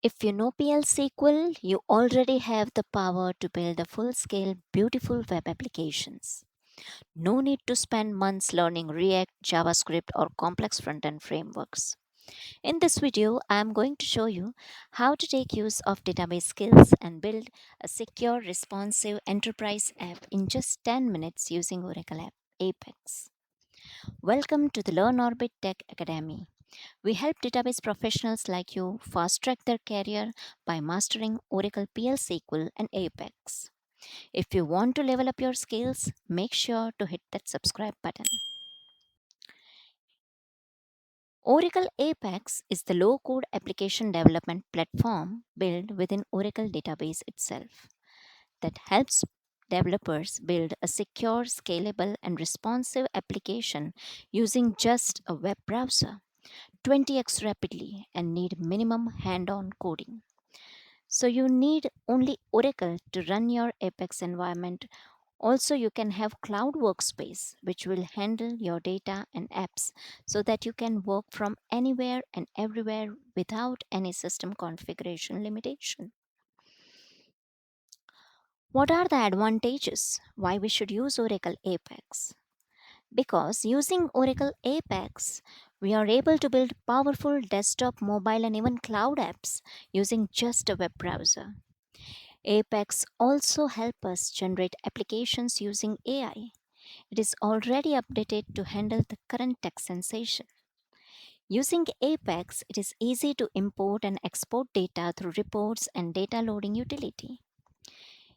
If you know PL SQL, you already have the power to build a full scale, beautiful web applications. No need to spend months learning React, JavaScript, or complex front end frameworks. In this video, I am going to show you how to take use of database skills and build a secure, responsive enterprise app in just 10 minutes using Oracle Apex. Welcome to the Learn Orbit Tech Academy. We help database professionals like you fast track their career by mastering Oracle PL SQL and Apex. If you want to level up your skills, make sure to hit that subscribe button. Oracle Apex is the low code application development platform built within Oracle database itself that helps developers build a secure, scalable, and responsive application using just a web browser 20x rapidly and need minimum hand on coding. So you need only Oracle to run your Apex environment. Also, you can have Cloud Workspace, which will handle your data and apps so that you can work from anywhere and everywhere without any system configuration limitation. What are the advantages? Why we should use Oracle Apex? Because using Oracle Apex, we are able to build powerful desktop, mobile, and even cloud apps using just a web browser. Apex also help us generate applications using AI. It is already updated to handle the current tech sensation. Using Apex, it is easy to import and export data through reports and data loading utility.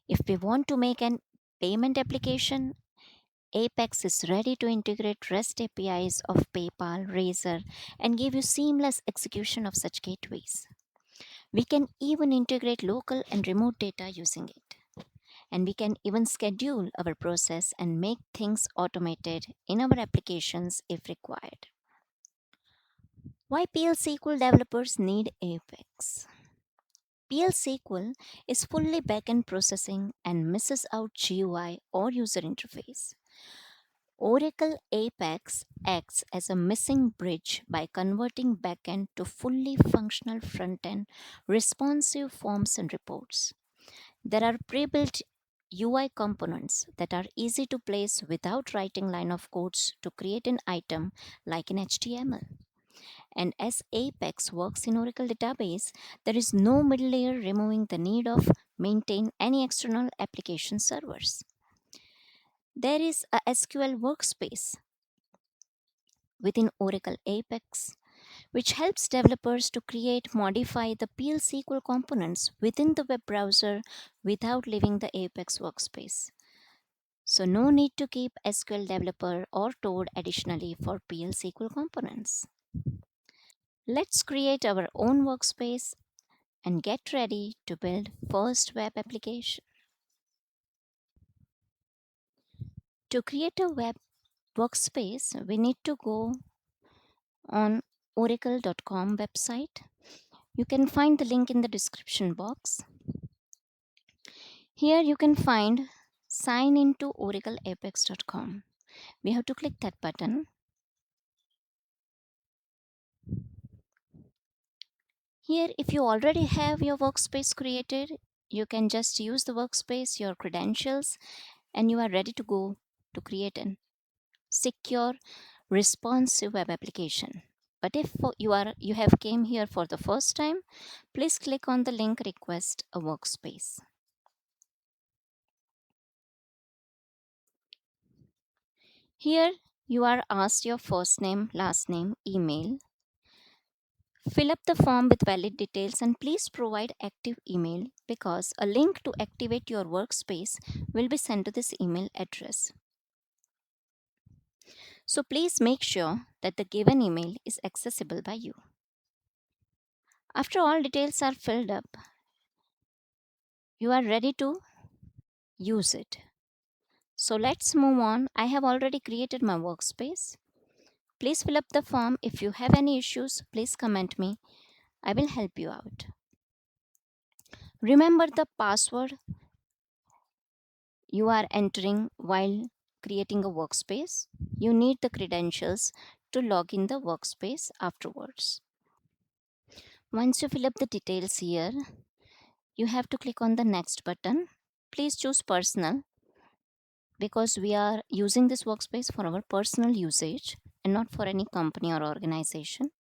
If we want to make an payment application, Apex is ready to integrate REST APIs of PayPal, Razer, and give you seamless execution of such gateways. We can even integrate local and remote data using it. And we can even schedule our process and make things automated in our applications if required. Why PL SQL developers need Apex? PL SQL is fully backend processing and misses out GUI or user interface. Oracle Apex acts as a missing bridge by converting backend to fully functional frontend, responsive forms and reports. There are pre-built UI components that are easy to place without writing line of codes to create an item like in HTML. And as Apex works in Oracle database, there is no middle layer removing the need of maintain any external application servers. There is a SQL workspace within Oracle Apex which helps developers to create modify the PL SQL components within the web browser without leaving the Apex workspace. So no need to keep SQL developer or Toad additionally for PL SQL components. Let's create our own workspace and get ready to build first web application. To create a web workspace, we need to go on oracle.com website. You can find the link in the description box. Here you can find sign into oracleapex.com. We have to click that button. Here, if you already have your workspace created, you can just use the workspace, your credentials, and you are ready to go to create a secure, responsive web application. But if you have came here for the first time, please click on the link request a workspace. Here you are asked your first name, last name, email. Fill up the form with valid details and please provide active email because a link to activate your workspace will be sent to this email address. So please make sure that the given email is accessible by you. After all details are filled up, you are ready to use it. So let's move on. I have already created my workspace. Please fill up the form. If you have any issues, please comment me. I will help you out. Remember the password you are entering while creating a workspace. You need the credentials to log in the workspace afterwards. Once you fill up the details here, you have to click on the next button. Please choose personal because we are using this workspace for our personal usage and not for any company or organization.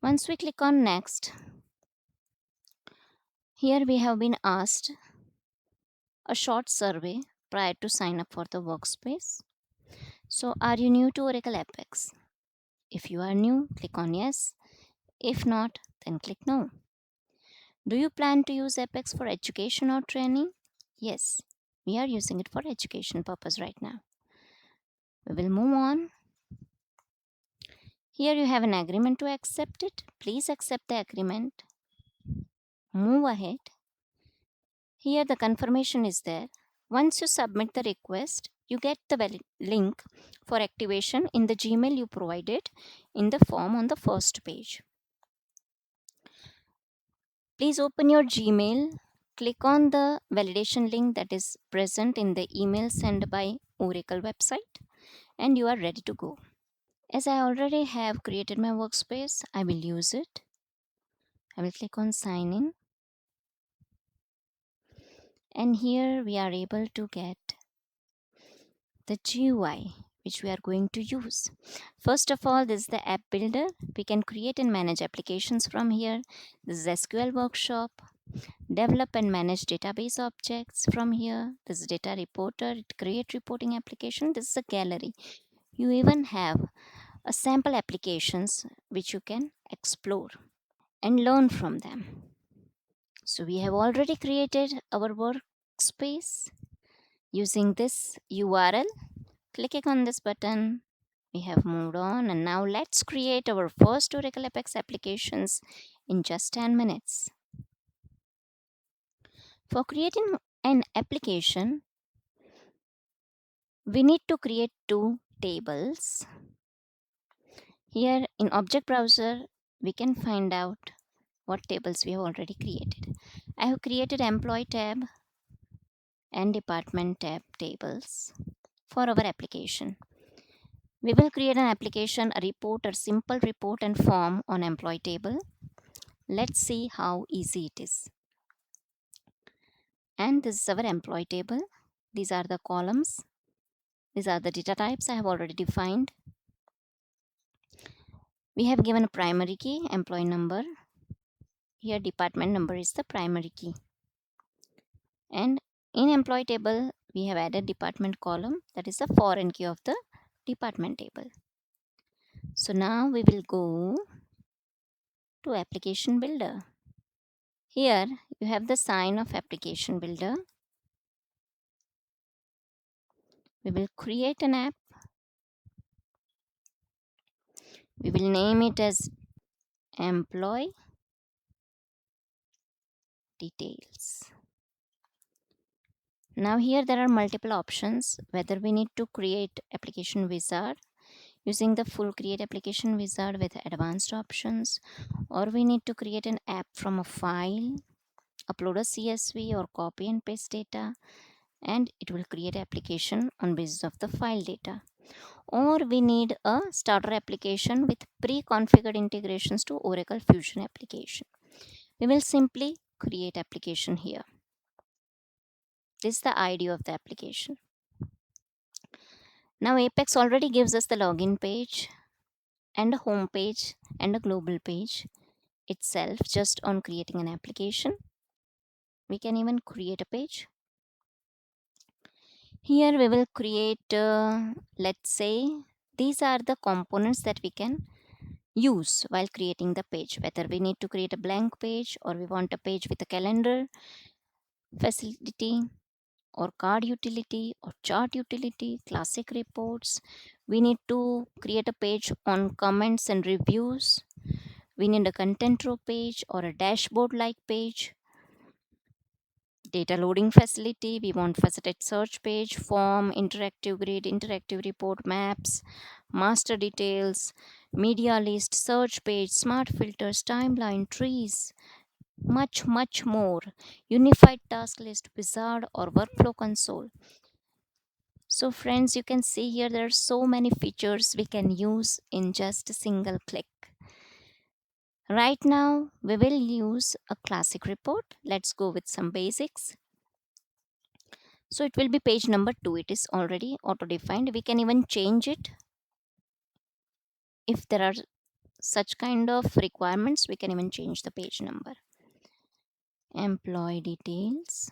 Once we click on next, here we have been asked a short survey prior to sign up for the workspace. So, are you new to Oracle Apex? If you are new, click on yes. If not, then click no. Do you plan to use Apex for education or training? Yes, we are using it for education purpose right now. We will move on. Here you have an agreement to accept it. Please accept the agreement. Move ahead. Here the confirmation is there. Once you submit the request, you get the valid link for activation in the Gmail you provided in the form on the first page. Please open your Gmail, click on the validation link that is present in the email sent by Oracle website, and you are ready to go. As I already have created my workspace, I will use it. I will click on sign in, and here we are able to get the GUI which we are going to use. First of all, this is the app builder. We can create and manage applications from here. This is SQL workshop. Develop and manage database objects from here. This is data reporter. Create reporting application. This is a gallery. You even have a sample applications which you can explore and learn from them. So we have already created our workspace using this URL. Clicking on this button, we have moved on, and now let's create our first Oracle Apex applications in just 10 minutes. For creating an application, we need to create two tables. Here in Object Browser, we can find out what tables we have already created. I have created Employee tab and Department tab tables for our application. We will create an application, a report, a simple report and form on Employee table. Let's see how easy it is. And this is our Employee table. These are the columns. These are the data types I have already defined. We have given a primary key, employee number. Here department number is the primary key. And in employee table, we have added department column, that is the foreign key of the department table. So now we will go to application builder. Here you have the sign of application builder. We will create an app. We will name it as employee details. Now here there are multiple options whether we need to create application wizard using the full create application wizard with advanced options, or we need to create an app from a file, upload a CSV or copy and paste data, and it will create application on basis of the file data, or we need a starter application with pre-configured integrations to Oracle Fusion application. We will simply create application here. This is the ID of the application. Now Apex already gives us the login page and a home page and a global page itself. Just on creating an application, we can even create a page. Here we will create, let's say, these are the components that we can use while creating the page, whether we need to create a blank page or we want a page with a calendar facility or card utility or chart utility, classic reports. We need to create a page on comments and reviews. We need a content row page or a dashboard like page. Data loading facility, we want faceted search page, form, interactive grid, interactive report, maps, master details, media list, search page, smart filters, timeline, trees, much more, unified task list, wizard or workflow console. So friends, you can see here there are so many features we can use in just a single click. Right now, we will use a classic report. Let's go with some basics. So it will be page number 2. It is already auto defined. We can even change it if there are such kind of requirements. We can even change the page number. Employee details.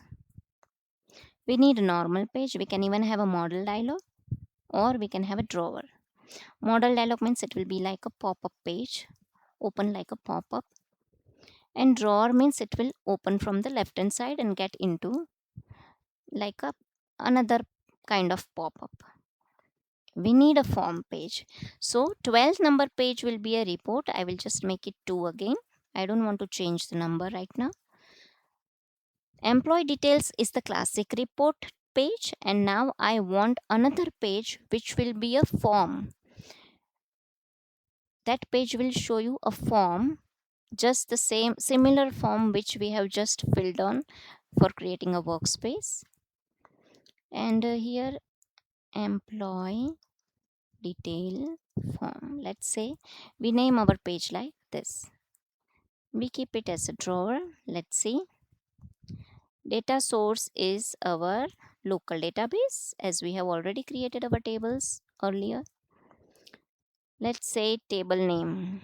We need a normal page. We can even have a model dialog or we can have a drawer. Model dialog means it will be like a pop up page, open like a pop up. And drawer means it will open from the left hand side and get into like a another kind of pop up. We need a form page. So 12th number page will be a report. I will just make it 2 again. I don't want to change the number right now. Employee details is the classic report page, and now I want another page which will be a form. That page will show you a form, just the same similar form which we have just filled on for creating a workspace. And here employee detail form. Let's say we name our page like this. We keep it as a drawer. Let's see. Data source is our local database as we have already created our tables earlier. Let's say table name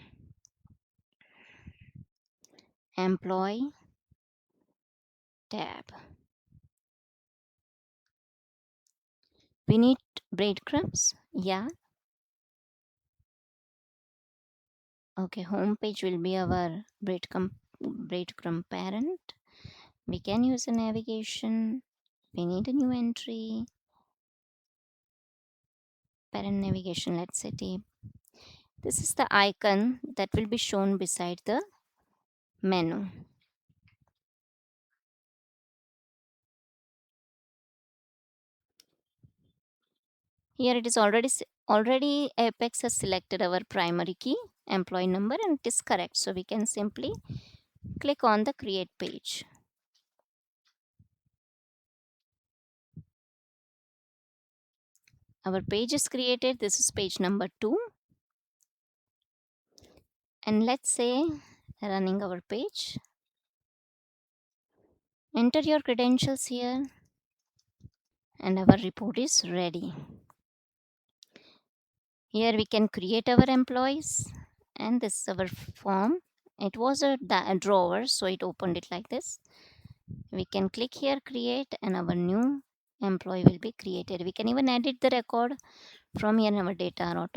employee tab. We need breadcrumbs. Yeah. Okay, home page will be our breadcrumb parent. We can use a navigation. We need a new entry. Parent navigation, let's say tab. This is the icon that will be shown beside the menu. Here it is already Apex has selected our primary key, employee number, and it is correct. So we can simply click on the create page. Our page is created. This is page number 2. And let's say running our page. Enter your credentials here and our report is ready. Here we can create our employees and this is our form. It was a drawer, so it opened it like this. We can click here create and our new employee will be created. We can even edit the record from here and our data are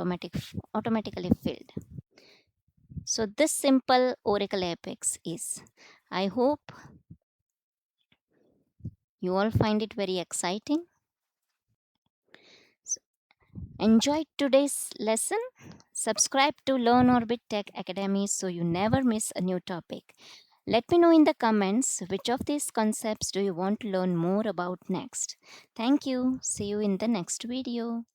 automatically filled. So this simple Oracle Apex is. I hope you all find it very exciting. So, enjoyed today's lesson? Subscribe to Learn Orbit Tech Academy so you never miss a new topic. Let me know in the comments which of these concepts do you want to learn more about next. Thank you. See you in the next video.